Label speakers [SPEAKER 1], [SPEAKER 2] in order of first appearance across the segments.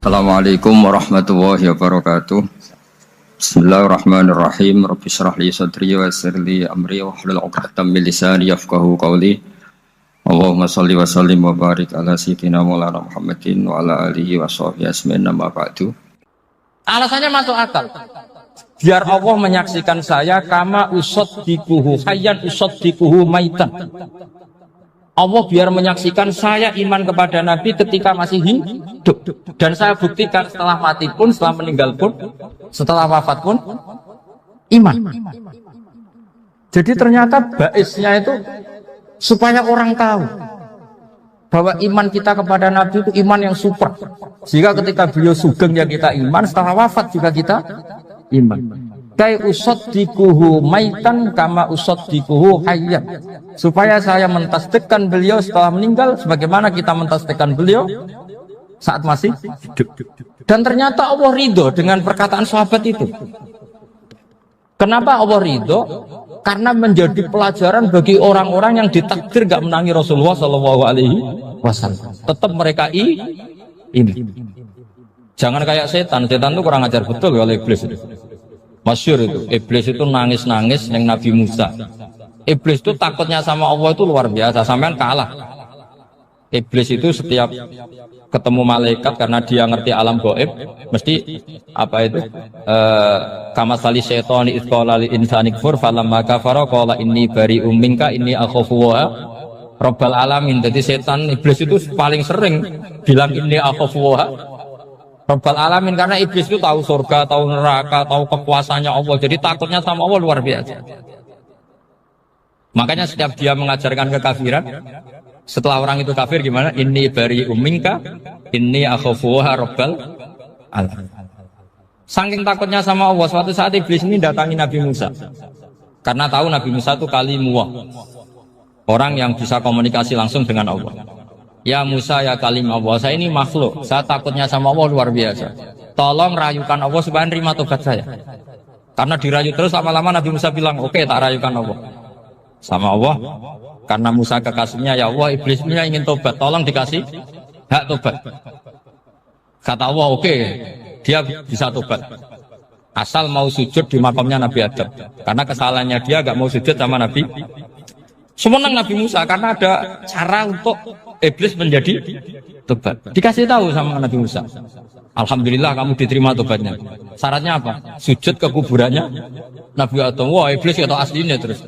[SPEAKER 1] Assalamualaikum warahmatullahi wabarakatuh. Bismillahirrahmanirrahim. Rabbi shrah li sadri wa yassir li amri wahlul 'uqdatam min lisani yafqahu qawli. Allahumma shalli wa sallim wa barik ala sayyidina Maulana Muhammadin wa ala alihi wa sahbihi ajmain amma ba'du.
[SPEAKER 2] Alasannya masuk akal. Biar Allah menyaksikan saya kama usaddiquhu hayyan usaddiquhu maitan. Allah biar menyaksikan saya iman kepada Nabi ketika masih hidup. Dan saya buktikan setelah mati pun, setelah meninggal pun, setelah wafat pun, iman. Jadi ternyata baisnya itu supaya orang tahu bahwa iman kita kepada Nabi itu iman yang super. Sehingga ketika beliau sugeng ya kita iman, setelah wafat juga kita iman. Kai usaddiquhu maitan kama usaddiquhu hayyan. Supaya saya mentasdikkan beliau setelah meninggal sebagaimana kita mentasdikkan beliau saat masih hidup. Dan ternyata Allah ridho dengan perkataan sahabat itu. Kenapa Allah ridho? Karena menjadi pelajaran bagi orang-orang yang ditakdir gak menangi Rasulullah SAW. Tetap mereka ini. Jangan kayak setan. Setan itu kurang ajar betul oleh iblis itu. Masyhur itu, iblis itu nangis-nangis yang Nabi Musa. Iblis itu takutnya sama Allah itu luar biasa, sampean kalah. Iblis itu setiap ketemu malaikat karena dia ngerti alam gaib, mesti apa itu? Kamasali syaitani idz qala lil insani kfur falamma kafara qala inni bari'um minka inni akhafu wa rabbal alamin. Jadi setan iblis itu paling sering bilang inni akhafu wa Rabbal alamin, karena iblis itu tahu surga, tahu neraka, tahu kekuasaannya Allah. Jadi takutnya sama Allah luar biasa. Makanya setiap dia mengajarkan kekafiran, setelah orang itu kafir gimana? Inni bari'um minka, inni akhafu rabbal alamin. Saking takutnya sama Allah, suatu saat iblis ini datangi Nabi Musa. Karena tahu Nabi Musa itu kalimullah, orang yang bisa komunikasi langsung dengan Allah. Ya Musa ya kalim Allah, saya ini makhluk, saya takutnya sama Allah luar biasa. Tolong rayukan Allah supaya nerima tobat saya. Karena dirayu terus lama-lama Nabi Musa bilang, oke, tak rayukan Allah. Sama Allah, karena Musa kekasihnya, ya Allah iblisnya ingin tobat, tolong dikasih hak tobat. Kata Allah, oke, dia bisa tobat. Asal mau sujud di makamnya Nabi Adam. Karena kesalahannya dia gak mau sujud sama Nabi. Semenang Nabi Musa karena ada cara untuk iblis menjadi tobat. Dikasih tahu sama Nabi Musa. Alhamdulillah kamu diterima tobatnya. Syaratnya apa? Sujud ke kuburannya Nabi Adam. Wah, iblis atau aslinya terus.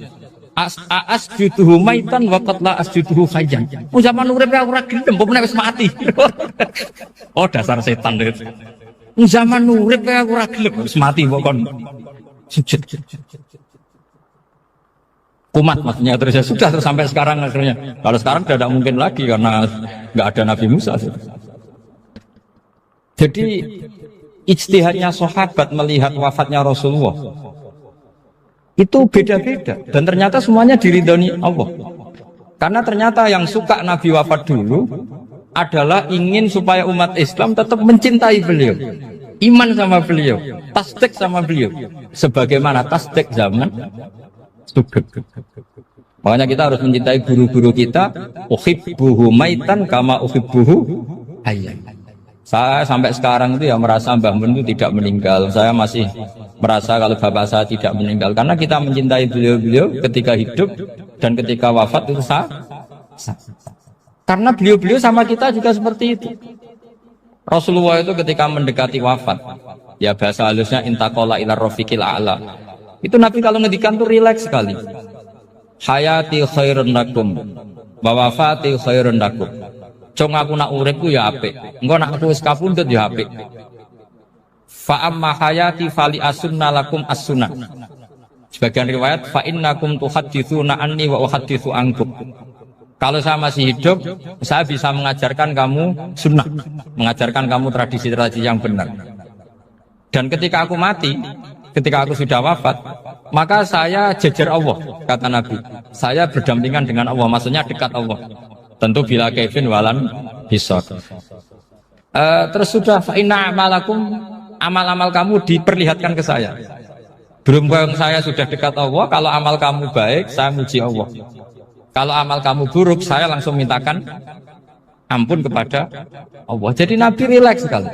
[SPEAKER 2] Asjuduhu maitan wa qad la asjuduhu hayyan. Zaman urip ora gelem, mbok wis mati. Oh, dasar setan itu. Zaman urip ora gelem, wis mati mbok kon sujud. Umat maksudnya terus ya sudah terus sampai sekarang akhirnya. Kalau sekarang tidak mungkin lagi karena nggak ada Nabi Musa. Jadi ijtihadnya sahabat melihat wafatnya Rasulullah itu beda-beda dan ternyata semuanya diridhoni Allah. Karena ternyata yang suka Nabi wafat dulu adalah ingin supaya umat Islam tetap mencintai beliau, iman sama beliau, tasdik sama beliau, sebagaimana tasdik zaman sugeng. Makanya kita harus mencintai guru-guru kita. Uhibbuhu maitan kama uhibbuhu hayyan. Saya sampai sekarang itu ya merasa Mbah Mun itu tidak meninggal. Saya masih merasa kalau bapak saya tidak meninggal karena kita mencintai beliau-beliau ketika hidup dan ketika wafat itu sah. Karena beliau-beliau sama kita juga seperti itu. Rasulullah itu ketika mendekati wafat, ya bahasa halusnya intaqala ila rafiqil a'la. Itu Nabi kalau ngedikan tuh rileks sekali. Hayati khairun lakum wa wafati khairun lakum. Cong aku nak uripku ya apik. Engko nak aku wis kapundhut ya apik. Fa amma hayati fali asunna lakum as-sunnah. Sebagian riwayat fa innakum tuhadditsuna anni wa uhadditsu ankum. Kalau saya masih hidup, saya bisa mengajarkan kamu sunnah, mengajarkan kamu tradisi-tradisi yang benar. Dan ketika aku mati, ketika aku sudah wafat, maka saya jejer Allah, kata Nabi. Saya berdampingan dengan Allah, maksudnya dekat Allah. Tentu bila kaifin walan hisab. Terus sudah inna amalakum, amal-amal kamu diperlihatkan ke saya. Berhubung saya sudah dekat Allah, kalau amal kamu baik, saya muji Allah. Kalau amal kamu buruk, saya langsung mintakan ampun kepada Allah. Jadi Nabi rileks sekali.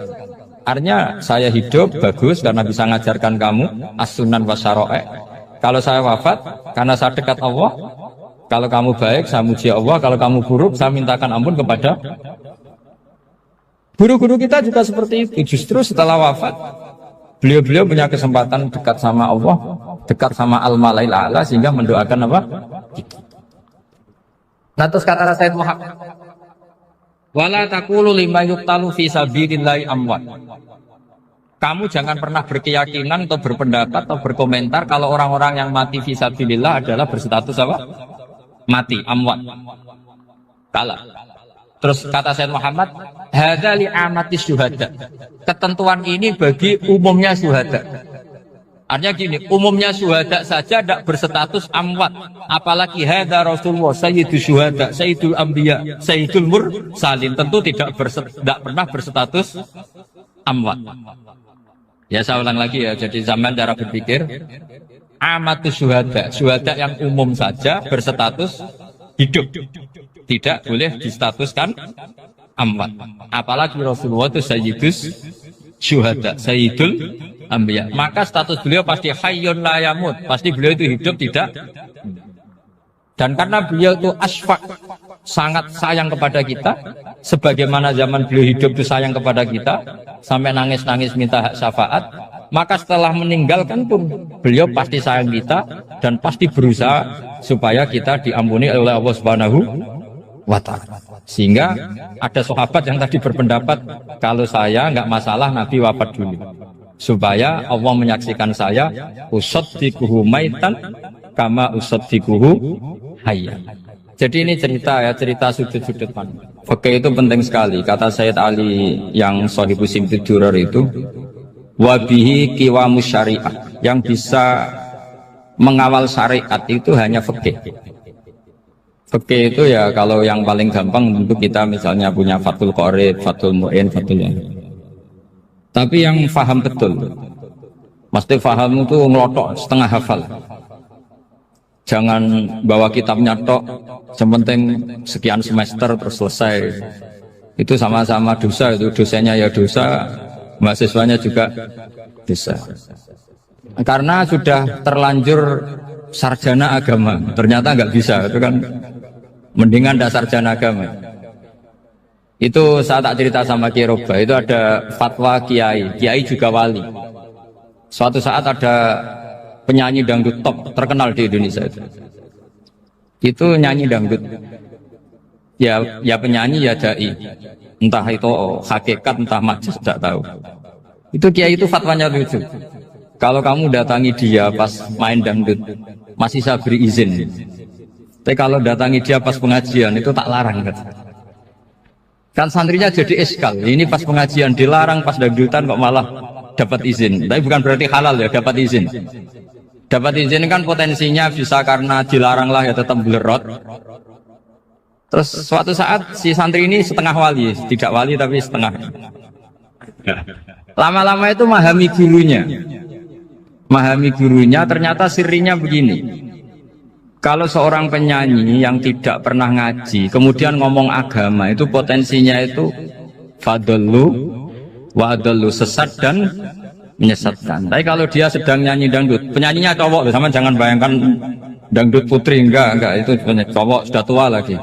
[SPEAKER 2] Artinya saya hidup bagus karena bisa ngajarkan kamu as-sunan wa syara'i'. Kalau saya wafat karena saya dekat Allah. Kalau kamu baik saya muji Allah, kalau kamu buruk saya mintakan ampun kepada. Guru-guru kita juga seperti itu. Justru setelah wafat beliau-beliau punya kesempatan dekat sama Allah, dekat sama al-malail a'la, sehingga mendoakan apa? Nah, terus kata Sayyid Muhammad, wala taqulu lima yuqtalu fi sabilillahi amwat. Kamu jangan pernah berkeyakinan atau berpendapat atau berkomentar kalau orang-orang yang mati fi sabilillah adalah berstatus apa? Mati, amwat. Kalah. Terus kata Sayyid Muhammad, hadza li amati syuhada. Ketentuan ini bagi umumnya syuhada. Artinya gini, umumnya syuhada saja tidak berstatus amwat. Apalagi hadza Rasulullah sayyidul syuhada, sayyidul anbiya, sayyidul mursalin, tentu tidak pernah berstatus amwat. Ya saya ulang lagi ya, jadi zaman cara berpikir amatu syuhada, syuhada yang umum saja berstatus hidup, tidak boleh distatuskan amwat. Apalagi Rasulullah itu sayyidus syuhada, sayyidul anbiya, maka status beliau pasti hayyun la yamut, pasti beliau itu hidup tidak. Dan karena beliau itu asfaq, sangat sayang kepada kita, sebagaimana zaman beliau hidup itu sayang kepada kita sampai nangis-nangis minta hak syafaat, maka setelah meninggalkan pun beliau pasti sayang kita dan pasti berusaha supaya kita diampuni oleh Allah Subhanahu wa ta'ala. Sehingga ada sahabat yang tadi berpendapat kalau saya nggak masalah Nabi wafat dulu, supaya Allah menyaksikan saya usaddiquhu maitan kama usaddiquhu hayya. Jadi ini cerita ya, cerita sudut-sudut pandang. Fikih itu penting sekali. Kata Sayyid Ali yang Shahibus Simtud Durar itu, wabihi qiwamus syariah, yang bisa mengawal syariat itu hanya fikih. Fikih itu ya kalau yang paling gampang untuk kita misalnya punya Fathul Qorib, Fathul Mu'in, Fathul ya. Tapi yang faham betul, mesti faham itu ngelotok setengah hafal. Jangan bawa kitabnya tok, sementing sekian semester terus selesai. Itu sama-sama dosa, itu dosanya ya dosa, mahasiswanya juga dosa. Karena sudah terlanjur sarjana agama, ternyata nggak bisa, itu kan mendingan dasar sarjana agama. Itu saya tak cerita sama Kiai Roba, itu ada fatwa Kiai, Kiai juga wali. Suatu saat ada penyanyi dangdut top terkenal di Indonesia itu nyanyi dangdut, ya penyanyi ya dai, entah itu hakikat entah majaz tidak tahu. Itu Kiai itu fatwanya lucu, kalau kamu datangi dia pas main dangdut masih saya beri izin, tapi kalau datangi dia pas pengajian itu tak larang kan santrinya jadi eskal, ini pas pengajian dilarang, pas dangdutan kok malah dapat izin. Tapi bukan berarti halal ya, dapat izin. Dapat izin kan potensinya bisa karena dilarang lah ya tetap belerot. Terus suatu saat si santri ini setengah wali, tidak wali tapi setengah. Lama-lama itu memahami gurunya, ternyata sirinya begini. Kalau seorang penyanyi yang tidak pernah ngaji kemudian ngomong agama, itu potensinya itu fadallu wa adallu, sesat dan menyesatkan. Tapi kalau dia sedang nyanyi dangdut, penyanyinya cowok, sama jangan bayangkan dangdut putri, enggak, itu cowok sudah tua lagi.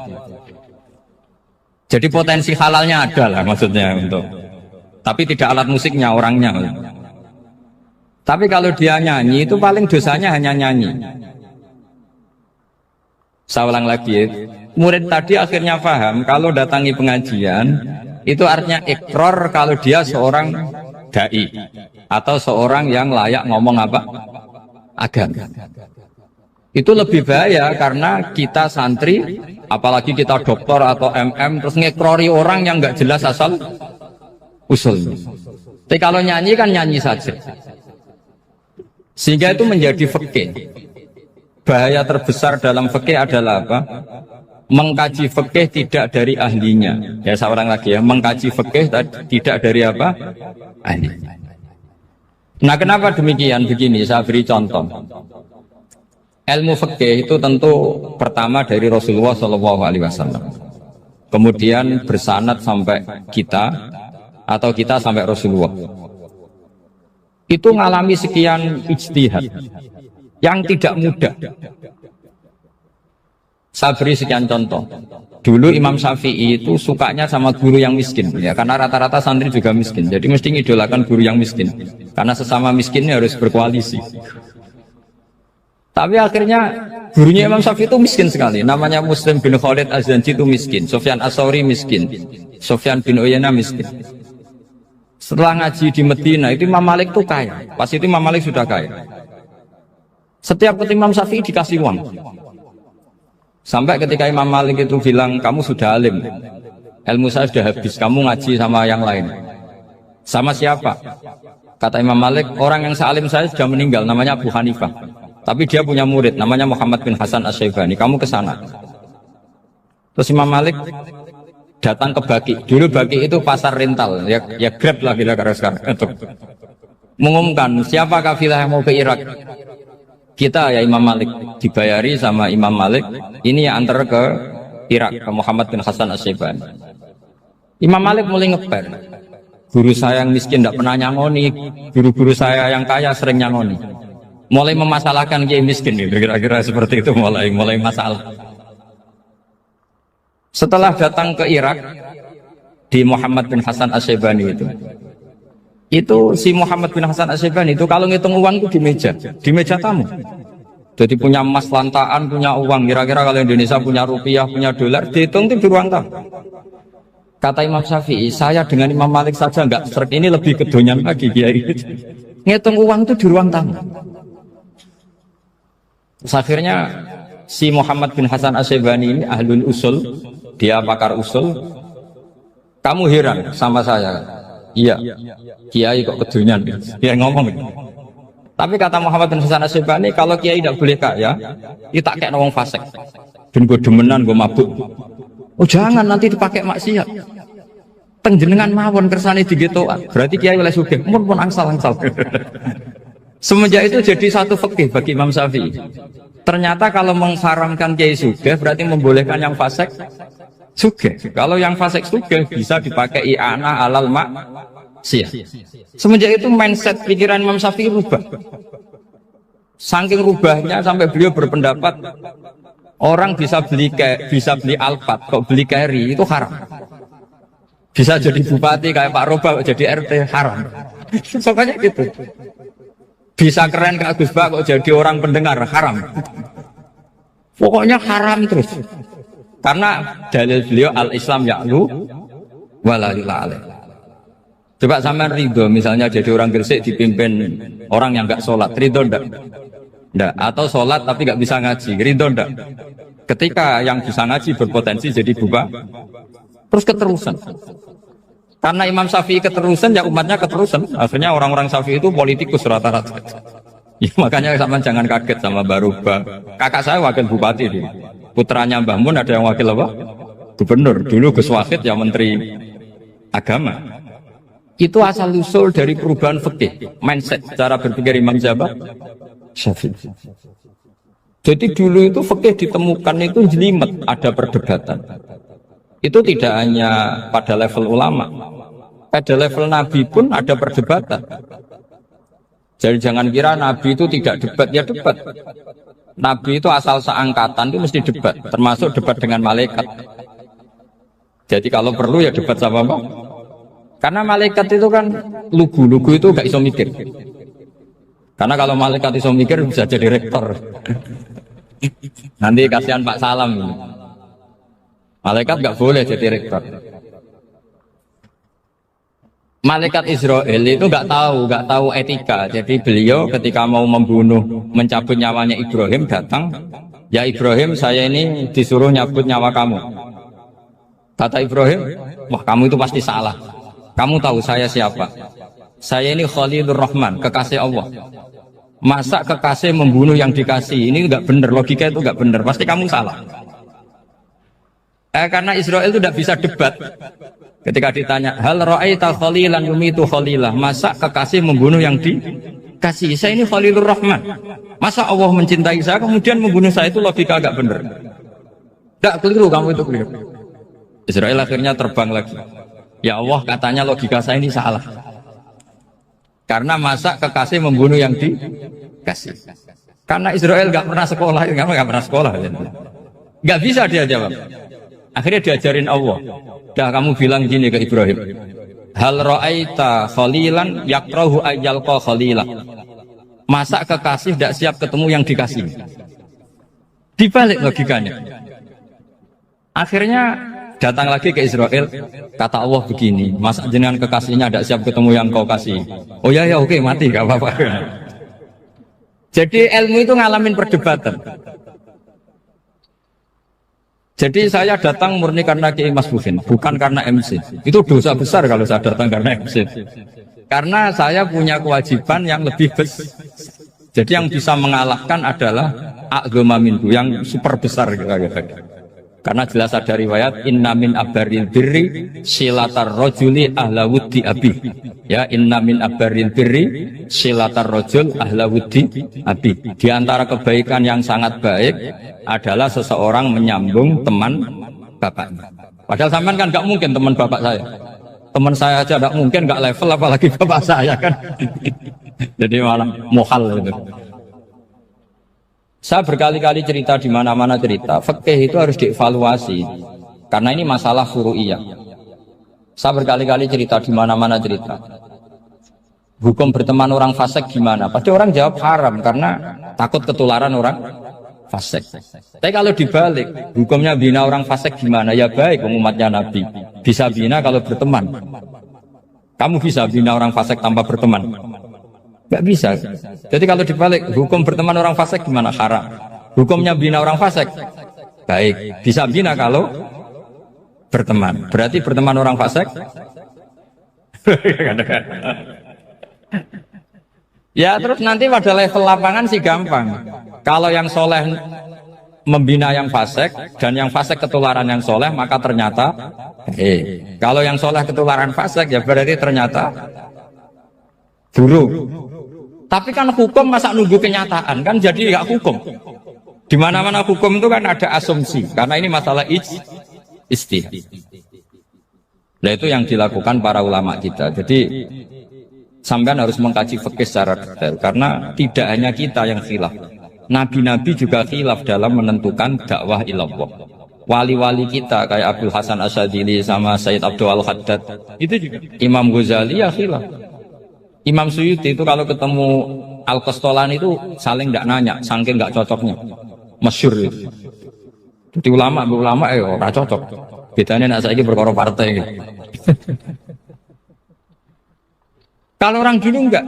[SPEAKER 2] Jadi potensi halalnya ada lah maksudnya untuk, tapi tidak alat musiknya, orangnya. Tapi kalau dia nyanyi itu paling dosanya hanya nyanyi. Saya ulang lagi, murid tadi akhirnya paham kalau datangi pengajian itu artinya ikrar kalau dia seorang dai atau seorang yang layak ngomong apa? Agama. Itu lebih bahaya karena kita santri, apalagi kita doktor atau MM, terus ngekrori orang yang nggak jelas asal usulnya. Tapi kalau nyanyi kan nyanyi saja. Sehingga itu menjadi fikih. Bahaya terbesar dalam fikih adalah apa? Mengkaji fikih tidak dari ahlinya. Ya saya ulang lagi ya, mengkaji fikih tidak dari apa? Ahlinya. Nah kenapa demikian? Begini, saya beri contoh. Ilmu fikih itu tentu pertama dari Rasulullah SAW, kemudian bersanad sampai kita, atau kita sampai Rasulullah. Itu ngalami sekian ijtihad yang tidak mudah. Saya beri sekian contoh. Dulu Imam Syafi'i itu sukanya sama guru yang miskin, ya, karena rata-rata santri juga miskin. Jadi mesti ngidolakan guru yang miskin, karena sesama miskinnya harus berkoalisi. Tapi akhirnya gurunya Imam Syafi'i itu miskin sekali. Namanya Muslim bin Khalid Az-Zanji itu miskin, Sufyan As-Sauri miskin, Sufyan bin Uyainah miskin. Setelah ngaji di Medina itu Imam Malik itu kaya. Pas itu Imam Malik sudah kaya. Setiap ketemu Imam Syafi'i dikasih uang. Sampai ketika Imam Malik itu bilang, kamu sudah alim, ilmu saya sudah habis, kamu ngaji sama yang lain. Sama siapa? Kata Imam Malik, orang yang sealim saya sudah meninggal, namanya Abu Hanifah. Tapi dia punya murid, namanya Muhammad bin Hasan Asy-Syaibani, kamu ke sana. Terus Imam Malik datang ke Baki. Dulu Baki itu pasar rental, ya Grab lah kira-kira sekarang. Mengumumkan, siapa kafilah yang mau ke Irak? Kita ya Imam Malik, dibayari sama Imam Malik, ini yang antar ke Irak, ke Muhammad bin Hasan Asy-Syaibani. Imam Malik mulai ngeper, guru saya yang miskin tidak pernah nyangoni, guru-guru saya yang kaya sering nyangoni. Mulai memasalahkan kiai miskin, gitu, kira-kira seperti itu, mulai masalah. Setelah datang ke Irak, di Muhammad bin Hasan Asy-Syaibani itu si Muhammad bin Hasan Asy-Syaibani itu kalau ngitung uang itu di meja tamu. Jadi punya emas lantaan, punya uang. Kira-kira kalau Indonesia punya rupiah, punya dolar, dihitung itu di ruang tamu. Kata Imam Syafi'i, saya dengan Imam Malik saja enggak serk, ini lebih kedonyan lagi kiai. Ngitung uang itu di ruang tamu. Terus akhirnya si Muhammad bin Hasan Asy-Syaibani ini ahlul usul, dia pakar usul. Kamu heran sama saya? Iya, kiai kok kedunyan, dia ngomong. Tapi kata Muhammad bin Hasan Asy-Syaibani, kalau kiai tidak boleh kaya, kita kayak wong fasik, dan gue demenan, gue mabuk. Oh jangan, nanti dipakai maksiat. Penjenengan mawon kersane digetokan, berarti kiai oleh sugih, pun angsal-angsal. Semenjak itu jadi satu fikih bagi Imam Syafi'i. Ternyata kalau mengharamkan kiai sugih, berarti membolehkan yang fasik sugih. Kalau yang fasik sugih bisa dipakai i'anah alal maksiyah. Semenjak itu mindset pikiran Imam Syafi'i rubah. Saking rubahnya sampai beliau berpendapat orang bisa beli Alphard, kok beli carry itu haram. Bisa jadi bupati kayak Pak Roba, jadi RT haram. Pokoknya gitu. Bisa keren kayak Gus Bak kok jadi orang pendengar haram. Pokoknya haram terus. Karena dalil beliau al-Islam ya'lu walalila alaih. Coba sampean ridho misalnya jadi orang Gresik dipimpin orang yang nggak sholat, ridho ndak? Ndak. Atau sholat tapi nggak bisa ngaji, ridho ndak? Ketika yang bisa ngaji berpotensi jadi bupati, terus keterusan. Karena Imam Syafi'i keterusan, ya umatnya keterusan. Akhirnya orang-orang Syafi'i itu politikus rata-rata. Ya, makanya sama jangan kaget sama Baruba. Kakak saya wakil bupati dia. Putranya Mbah Mun ada yang wakil apa? Gubernur. Dulu Gus Wahid yang menteri agama. Itu asal usul dari perubahan fikih, mindset cara berpikir Imam Syafi'i. Jadi dulu itu fikih ditemukan itu jelimet, ada perdebatan. Itu tidak hanya pada level ulama, pada level Nabi pun ada perdebatan. Jadi jangan kira Nabi itu tidak debat, ya debat. Nabi itu asal seangkatan itu mesti debat, termasuk debat dengan malaikat. Jadi kalau perlu ya debat sama apa? Karena malaikat itu kan lugu itu gak iso mikir. Karena kalau malaikat iso mikir bisa jadi rektor. Nanti kasihan Pak Salam ini. Malaikat gak boleh jadi rektor. Malaikat Israel itu nggak tahu etika. Jadi beliau ketika mau membunuh, mencabut nyawanya Ibrahim datang, ya Ibrahim saya ini disuruh nyabut nyawa kamu. Kata Ibrahim, wah kamu itu pasti salah. Kamu tahu saya siapa? Saya ini Khalilur Rahman, kekasih Allah. Masa kekasih membunuh yang dikasih? Ini nggak benar, logika itu nggak benar. Pasti kamu salah. Karena Israel itu tidak bisa debat. Ketika ditanya, hal ra'aita khalilan yumitu khalilah, masa kekasih membunuh yang dikasih? Saya ini Khalilur Rahman. Masa Allah mencintai saya kemudian membunuh saya? Itu logika agak benar. Tidak keliru, kamu itu keliru. Israel akhirnya terbang lagi. Ya Allah, katanya logika saya ini salah. Karena masa kekasih membunuh yang dikasih. Karena Israel nggak pernah sekolah, nggak pernah sekolah. Nggak bisa dia jawab. Akhirnya diajarin Allah. Dah kamu bilang gini ke Ibrahim. Hal ra'aita khalilan yakrahu ayyalqa khalilah. Masa kekasih tidak siap ketemu yang dikasih. Dibalik logikanya. Akhirnya datang lagi ke Israel, kata Allah begini, masa jenengan kekasihnya tidak siap ketemu yang kau kasih. Oh ya oke, mati gak apa-apa. Jadi ilmu itu ngalamin perdebatan. Jadi saya datang murni karena Kiai Mas Bufin, bukan karena MC. Itu dosa besar kalau saya datang karena MC. Karena saya punya kewajiban yang lebih besar. Jadi yang bisa mengalahkan adalah a'dzama minhu, yang super besar kira-kira. Karena jelas ada riwayat inna min abaril birri silatar rojuli ahla wuddi abi. Ya, inna min abaril birri silatar rojul ahla wuddi abi. Di antara kebaikan yang sangat baik adalah seseorang menyambung teman bapaknya. Padahal sampean kan nggak mungkin teman bapak saya. Teman saya aja nggak mungkin, nggak level apalagi bapak saya kan. Jadi malah mohal itu. Saya berkali-kali cerita di mana-mana cerita, fikih itu harus dievaluasi karena ini masalah furu'iyah. Saya berkali-kali cerita di mana-mana cerita. Hukum berteman orang fasik gimana? Pasti orang jawab haram karena takut ketularan orang fasik. Tapi kalau dibalik, hukumnya bina orang fasik gimana? Ya baik, umatnya Nabi bisa bina kalau berteman. Kamu bisa bina orang fasik tanpa berteman? Gak bisa. Jadi kalau dibalik, hukum berteman orang fasik gimana? Haram. Hukumnya bina orang fasik baik, bisa bina kalau berteman. Berarti berteman orang fasik ya terus nanti pada level lapangan sih gampang. Kalau yang soleh membina yang fasik dan yang fasik ketularan yang soleh, maka ternyata kalau yang soleh ketularan fasik ya berarti ternyata buruk. Tapi kan hukum masa nunggu kenyataan kan, jadi nggak hukum. Di mana-mana hukum itu kan ada asumsi, karena ini masalah ijtihad. Nah itu yang dilakukan para ulama kita. Jadi sampean harus mengkaji fikih secara detail, karena tidak hanya kita yang khilaf. Nabi-nabi juga khilaf dalam menentukan dakwah ilallah. Wali-wali kita kayak Abdul Hasan Asyadili sama Sayyid Abdul Al-Haddad itu juga. Imam Ghazali ya khilaf. Imam Suyuti itu kalau ketemu Al-Qastolani itu saling tidak nanya, saking nggak cocoknya, masyhur itu. Jadi ulama ora cocok. Bedanya nak saiki perkara partai gitu. Kalau orang dulu enggak,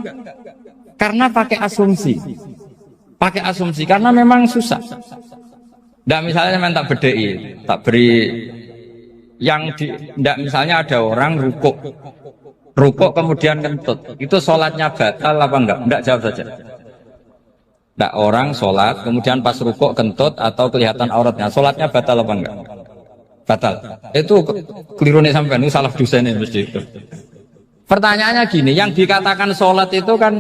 [SPEAKER 2] karena pakai asumsi, karena memang susah. Ndak misalnya memang tak bedai, tak beri yang ndak misalnya ada orang rukuk kemudian kentut, itu sholatnya batal apa enggak? Enggak, jawab saja. Enggak, orang sholat kemudian pas rukuk kentut atau kelihatan auratnya, sholatnya batal apa enggak? Batal. Itu keliru nih sampean, itu salah dosen mesti itu. Pertanyaannya gini, yang dikatakan sholat itu kan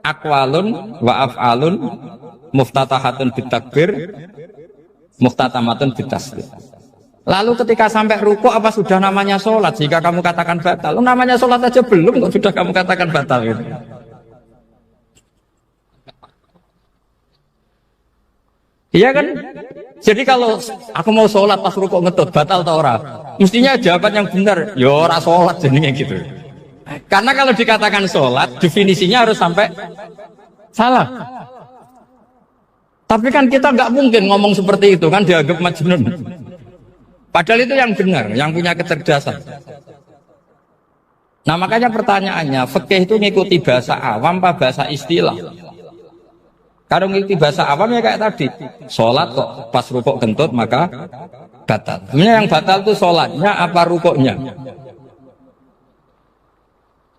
[SPEAKER 2] aqwalun wa af'alun muftatahatun bitakbir muftatamatun bitasbih. Lalu ketika sampai ruku apa sudah namanya sholat jika kamu katakan batal? Namanya sholat aja belum kok sudah kamu katakan batal gitu. Iya kan? Jadi kalau aku mau sholat pas ruku ngetut batal atau ora? Mestinya jawaban yang benar, ya ora sholat jadinya gitu. Karena kalau dikatakan sholat definisinya harus sampai salah. Tapi kan kita nggak mungkin ngomong seperti itu kan, dianggap majnun. Padahal itu yang benar, yang punya kecerdasan. Nah makanya pertanyaannya, fikih itu ngikuti bahasa awam apa bahasa istilah? Kalau ngikuti bahasa awam ya kayak tadi, sholat kok pas rukuk kentut maka batal. Sebenarnya yang batal itu sholatnya apa rukuknya?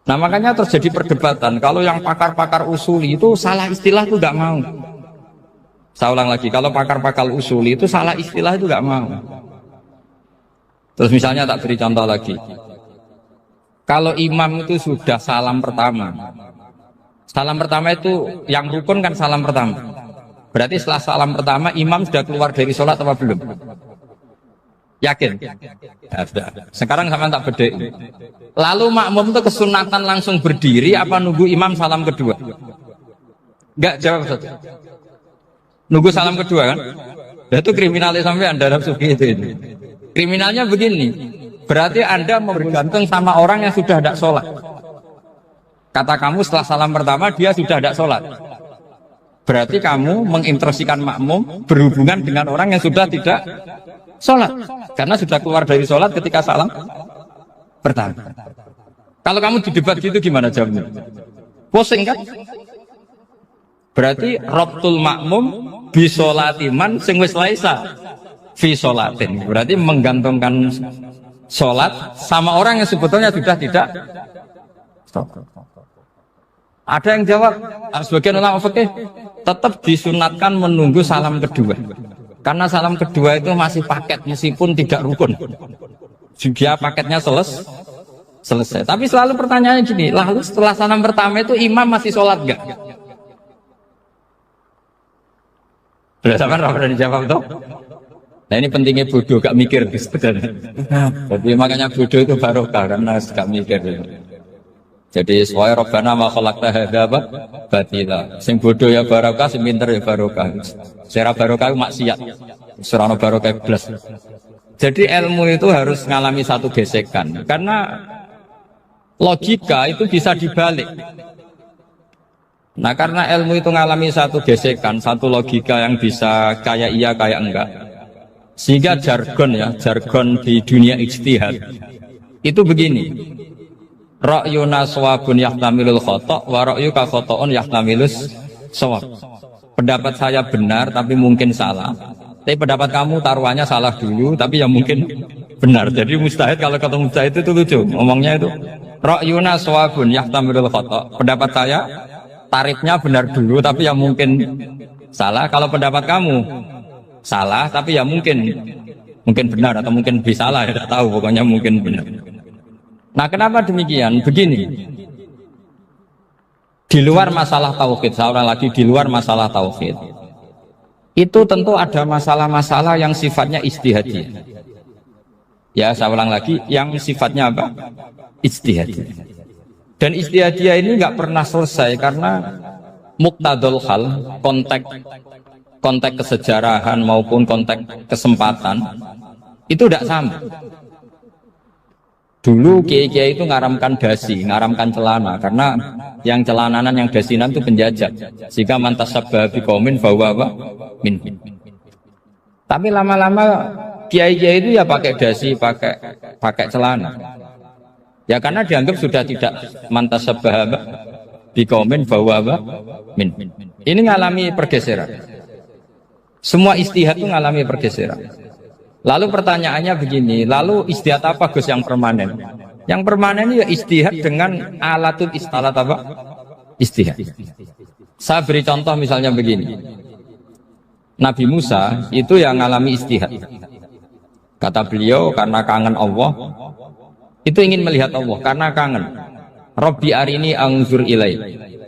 [SPEAKER 2] Nah makanya terjadi perdebatan. Kalau yang pakar-pakar usuli itu salah istilah itu nggak mau. Saya ulang lagi, kalau pakar-pakar usuli itu salah istilah itu nggak mau. Terus misalnya tak beri contoh lagi. Kalau imam itu sudah salam pertama. Salam pertama itu yang rukun kan salam pertama. Berarti setelah salam pertama imam sudah keluar dari sholat apa belum? Yakin? Ya, sudah. Sekarang sama tak beda. Lalu makmum itu kesunatan langsung berdiri apa nunggu imam salam kedua? Enggak, jawab satu. Nunggu salam kedua kan? Dan itu kriminalnya sampai Anda dalam suki itu. Kriminalnya begini, berarti Anda bergantung sama orang yang sudah tidak sholat. Kata kamu setelah salam pertama dia sudah tidak sholat. Berarti kamu menginstruksikan makmum berhubungan dengan orang yang sudah tidak sholat. Karena sudah keluar dari sholat ketika salam pertama. Kalau kamu di debat gitu gimana jawabnya? Pusing kan? Berarti Rabtul makmum bisolatiman sing wis laisa fi sholatin. Berarti menggantungkan sholat sama orang yang sebetulnya sudah tidak sholat. Ada yang jawab, sebagian ulama fikih tetap disunatkan menunggu salam kedua. Karena salam kedua itu masih paket meskipun tidak rukun. Juga paketnya selesai. Tapi selalu pertanyaannya gini, lalu setelah salam pertama itu imam masih sholat enggak? Sudah sampai berani dijawab toh? Nah ini pentingnya bodoh, gak mikir Jadi makanya bodoh itu barokah karena gak mikir. Jadi soalnya Rabbana ma khalaqta hadza batila. Sing bodoh ya barokah, sing pinter ya barokah. Sira barokah maksiat. Surana barokah blas. Jadi ilmu itu harus mengalami satu gesekan karena logika itu bisa dibalik. Nah karena ilmu itu mengalami satu gesekan, satu logika yang bisa kayak iya kayak enggak. Sehingga jargon di dunia ijtihad itu begini. Ra'yuna shawabun yahtamilul khata' wa ra'yuka khata'un yahtamilus shawab. Pendapat saya benar tapi mungkin salah. Tapi pendapat kamu taruhannya salah dulu tapi yang mungkin benar. Jadi mustahid kalau ketemu mustahid itu lucu. Ngomongnya itu ra'yuna shawabun yahtamilul khata'. Pendapat saya tarifnya benar dulu tapi yang mungkin salah. Kalau pendapat kamu salah tapi ya mungkin benar atau mungkin bisa salah, ya tidak tahu, pokoknya mungkin benar. Nah kenapa demikian? Begini, di luar masalah tauhid, seorang lagi di luar masalah tauhid itu tentu ada masalah-masalah yang sifatnya ijtihadiyah. Ya saya ulang lagi, yang sifatnya apa? Ijtihadiyah. Dan ijtihadiyah ini nggak pernah selesai karena muqtadul hal, konteks kesejarahan maupun konteks kesempatan itu tidak sama. Dulu kiai-kiai itu ngaramkan dasi, ngaramkan celana karena yang celananan yang dasinan itu penjajah. Jika mantas sabah biqaumin bahwa apa? Min. Tapi lama-lama kiai-kiai itu ya pakai dasi, pakai celana. Ya karena dianggap sudah tidak mantas sabah biqaumin bahwa apa? Min. Ini ngalami pergeseran. Semua istihad itu ngalami pergeseran. Lalu pertanyaannya begini, lalu istihad apa Gus yang permanen? Yang permanen ya istihad dengan alatul istalat apa? Istihad. Saya beri contoh misalnya begini. Nabi Musa itu yang ngalami istihad. Kata beliau karena kangen Allah, itu ingin melihat Allah karena kangen. Rabbi arini anzur ilai.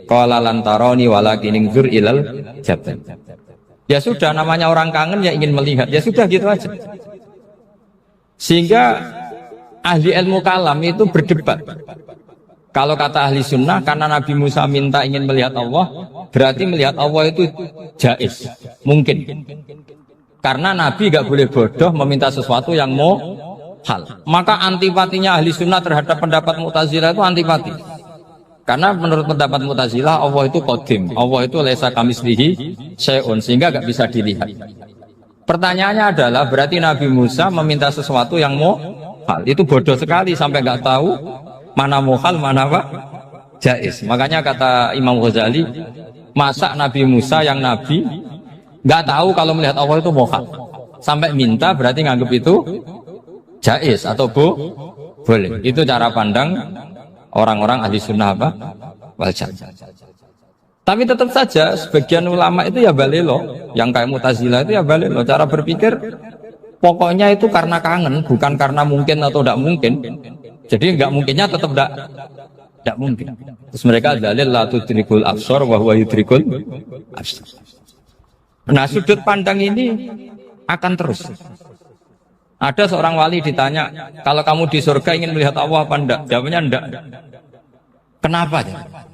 [SPEAKER 2] Qala lan tarani walakin anzur ilal jabal. Ya sudah, namanya orang kangen ya ingin melihat. Ya sudah gitu aja. Sehingga ahli ilmu kalam itu berdebat. Kalau kata ahli sunnah, karena Nabi Musa minta ingin melihat Allah, berarti melihat Allah itu jaiz, mungkin. Karena Nabi gak boleh bodoh meminta sesuatu yang mau hal. Maka antipatinya ahli sunnah terhadap pendapat Mu'tazilah itu antipati. Karena menurut pendapat Mu'tazilah Allah itu qadim, Allah itu laisa kamitslihi syai'un, sehingga gak bisa dilihat. Pertanyaannya adalah berarti Nabi Musa meminta sesuatu yang mau hal. Itu bodoh sekali sampai gak tahu mana mau hal, mana apa jaiz. Makanya kata Imam Ghazali, masa Nabi Musa yang Nabi gak tahu kalau melihat Allah itu mau hal, sampai minta berarti nganggap itu jaiz atau boleh. Itu cara pandang orang-orang ahli sunnah apa? Wal jamaah. Tapi tetap saja sebagian ulama itu ya balelo, yang kayak Mu'tazilah itu ya balelo. Cara berpikir pokoknya itu karena kangen, bukan karena mungkin atau tidak mungkin. Jadi nggak mungkinnya tetap tidak mungkin. Terus mereka dalil la tudrikul absar wa huwa yudrikul absar. Nah sudut pandang ini akan terus. Ada seorang wali ditanya, kalau kamu di surga ingin melihat Allah apa enggak? Jawabnya enggak. Kenapa?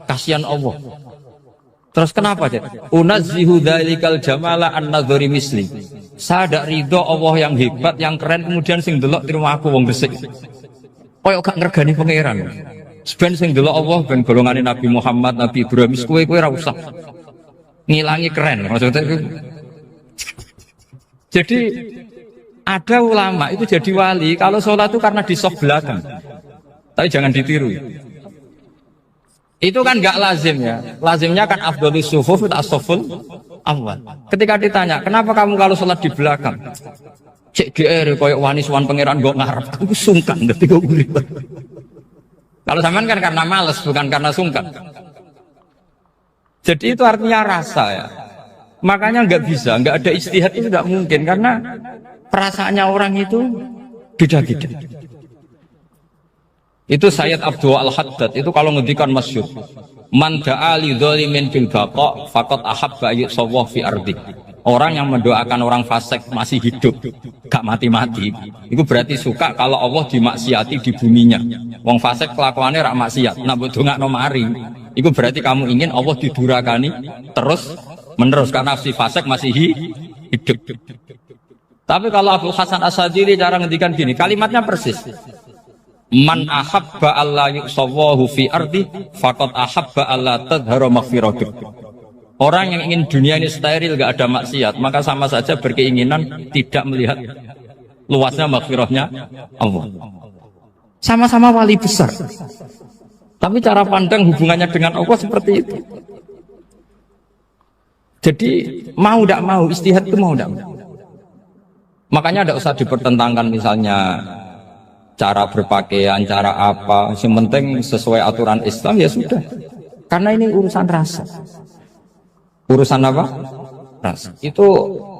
[SPEAKER 2] Kasihan Allah. Terus kenapa? Unazzihu dzalikal jamala an-nadhari misli. Saya tidak ridho Allah yang hebat, yang keren, kemudian sing delok terima aku wong resik. Koyok gak ngergani pangeran. Sebenarnya sing delok Allah ben golongane Nabi Muhammad, Nabi Ibrahim, kowe ora usah ngilangi keren maksudnya itu. Jadi ada ulama itu jadi wali kalau sholat itu karena di soft belakang, tapi jangan ditiru. Itu kan nggak lazim ya. Lazimnya kan afdhalus sufuf as-saful awal. Ketika ditanya, kenapa kamu kalau sholat di belakang? Cek GR koyok wani suwan pangeran gak ngarep, kamu sungkan ketika urip. Kalau zaman kan karena males, bukan karena sungkan. Jadi itu artinya rasa ya. Makanya nggak bisa, nggak ada ijtihad itu nggak mungkin karena perasaannya orang itu beda-beda. Itu Sayyid Abdul Al-Haddad itu kalau ngendikan masyhur, man da'a li dzalimin bil baqa faqad ahabba yusawwa fi ardi. Orang yang mendoakan orang fasik masih hidup, gak mati-mati, itu berarti suka kalau Allah dimaksiati di buminya. Wong fasik kelakuannya rak maksiat, nak ndongakno mari, itu berarti kamu ingin Allah didurakani terus menerus karena si fasik masih hidup. Tapi kalau Abu Hasan As-Sadili cara ngendikan gini, kalimatnya persis. Man ahabba alla yusawwahu fi ardi faqad ahabba alla tadhharu maghfiratuh. Orang yang ingin dunia ini steril, gak ada maksiat, maka sama saja berkeinginan tidak melihat luasnya maghfirahnya Allah. Sama-sama wali besar, tapi cara pandang hubungannya dengan Allah seperti itu. Jadi mau tidak mau, istihad itu mau tidak mau. Makanya tidak usah dipertentangkan misalnya cara berpakaian, cara apa, yang penting sesuai aturan Islam ya sudah. Karena ini urusan rasa. Urusan apa? Rasa. Itu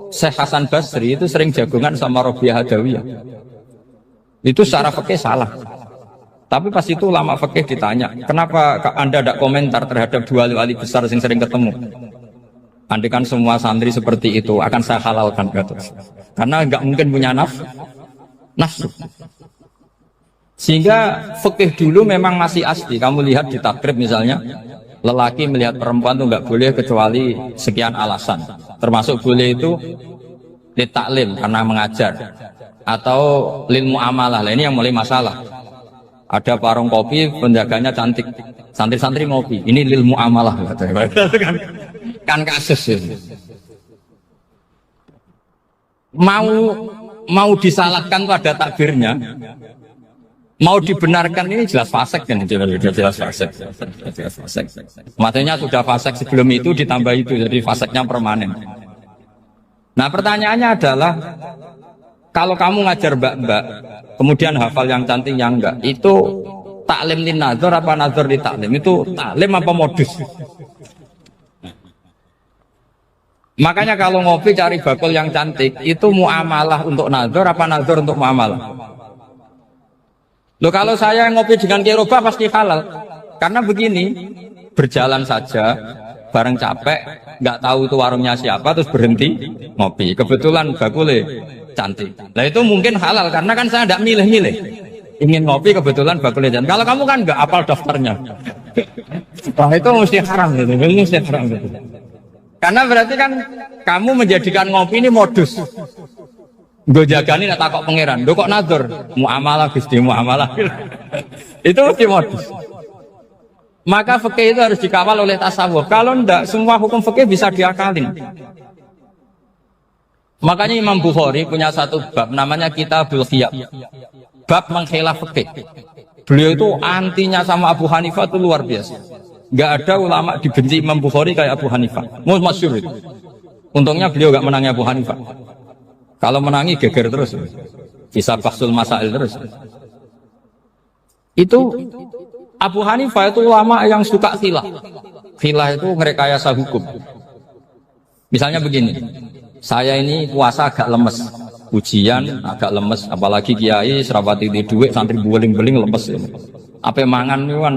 [SPEAKER 2] Syekh Hasan Basri itu sering jagungan sama Rabi'ah Adawiyah. Itu secara fikih salah. Tapi pas itu ulama fikih ditanya, kenapa Anda tidak komentar terhadap dua wali besar yang sering ketemu? Andaikan semua santri seperti itu akan saya halalkan, kata. Karena nggak mungkin punya nafsu. Sehingga fikih dulu memang masih asli. Kamu lihat di takrib misalnya, lelaki melihat perempuan itu nggak boleh kecuali sekian alasan. Termasuk boleh itu li taklim karena mengajar atau lil muamalah. Lah ini yang mulai masalah. Ada warung kopi, penjaganya cantik, santri-santri ngopi. Ini lil muamalah, kan kasus ini. Mau disalahkan tuh ada takbirnya. Mau dibenarkan ini jelas fasik kan, jelas fasik. Matanya sudah fasik sebelum itu ditambah itu, jadi fasiknya permanen. Nah pertanyaannya adalah, kalau kamu ngajar mbak-mbak, kemudian hafal yang cantik yang enggak, itu taklim lin nazar apa nazar di taklim? Itu taklim apa modus? Makanya kalau ngopi cari bakul yang cantik, itu muamalah untuk nazar apa nazar untuk muamalah? Loh kalau saya ngopi dengan kiroba pasti halal. Karena begini, berjalan saja, bareng capek, nggak tahu itu warungnya siapa, terus berhenti ngopi. Kebetulan bakule cantik. Nah itu mungkin halal, karena kan saya nggak milih-milih. Ingin ngopi kebetulan bakule cantik. Kalau kamu kan nggak hafal daftarnya. Wah itu mesti haram gitu, mesti haram gitu. Karena berarti kan kamu menjadikan ngopi ini modus. Gue jagani nak takok pangeran, gue kok nazar, muamalah gusti muamalah, itu mesti modus. Maka fikih itu harus dikawal oleh tasawuf. Kalau ndak, semua hukum fikih bisa diakalin. Makanya Imam Bukhari punya satu bab namanya Kitabul Khiyab, bab mengkhilaf fikih. Beliau itu antinya sama Abu Hanifah itu luar biasa. Gak ada ulama dibenci Imam Bukhari kayak Abu Hanifah. Masyhur itu. Untungnya beliau gak menangnya Abu Hanifah. Kalau menangi geger terus, bisa fasul masail terus. Itu Abu Hanifah itu ulama yang suka khilah. Khilah itu merekayasa hukum. Misalnya begini, saya ini puasa agak lemes, ujian agak lemes, apalagi kiai serapati di duit, santri beling-beling lemes. Apa mangan itu kan,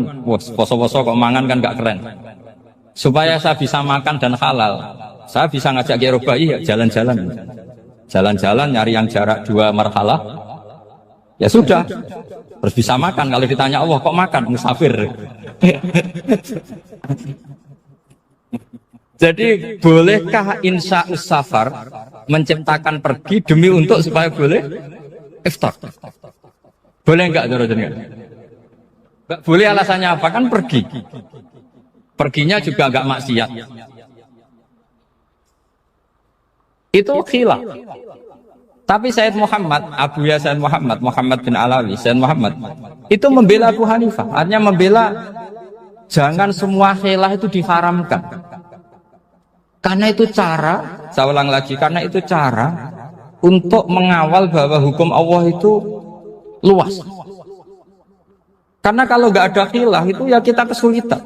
[SPEAKER 2] poso-poso kok mangan kan gak keren. Supaya saya bisa makan dan halal, saya bisa ngajak kiai robai ya jalan-jalan. Jalan-jalan nyari yang jarak 2 marhalah Ya sudah, terus bisa makan. Kalau ditanya Allah kok makan musafir. Jadi bolehkah insya safar menciptakan pergi demi untuk supaya boleh iftar? Boleh enggak Doro jenengan? Enggak boleh, alasannya apa? Kan pergi. Perginya juga enggak maksiat. Itu khilaf. Tapi Sayyid Muhammad, Abuya Sayyid Muhammad, Muhammad bin Alawi, Sayyid Muhammad itu membela Abu Hanifah. Artinya membela jangan semua khilaf itu diharamkan. Karena itu cara, saya ulang lagi, karena itu cara untuk mengawal bahwa hukum Allah itu luas. Karena kalau nggak ada khilaf itu ya kita kesulitan.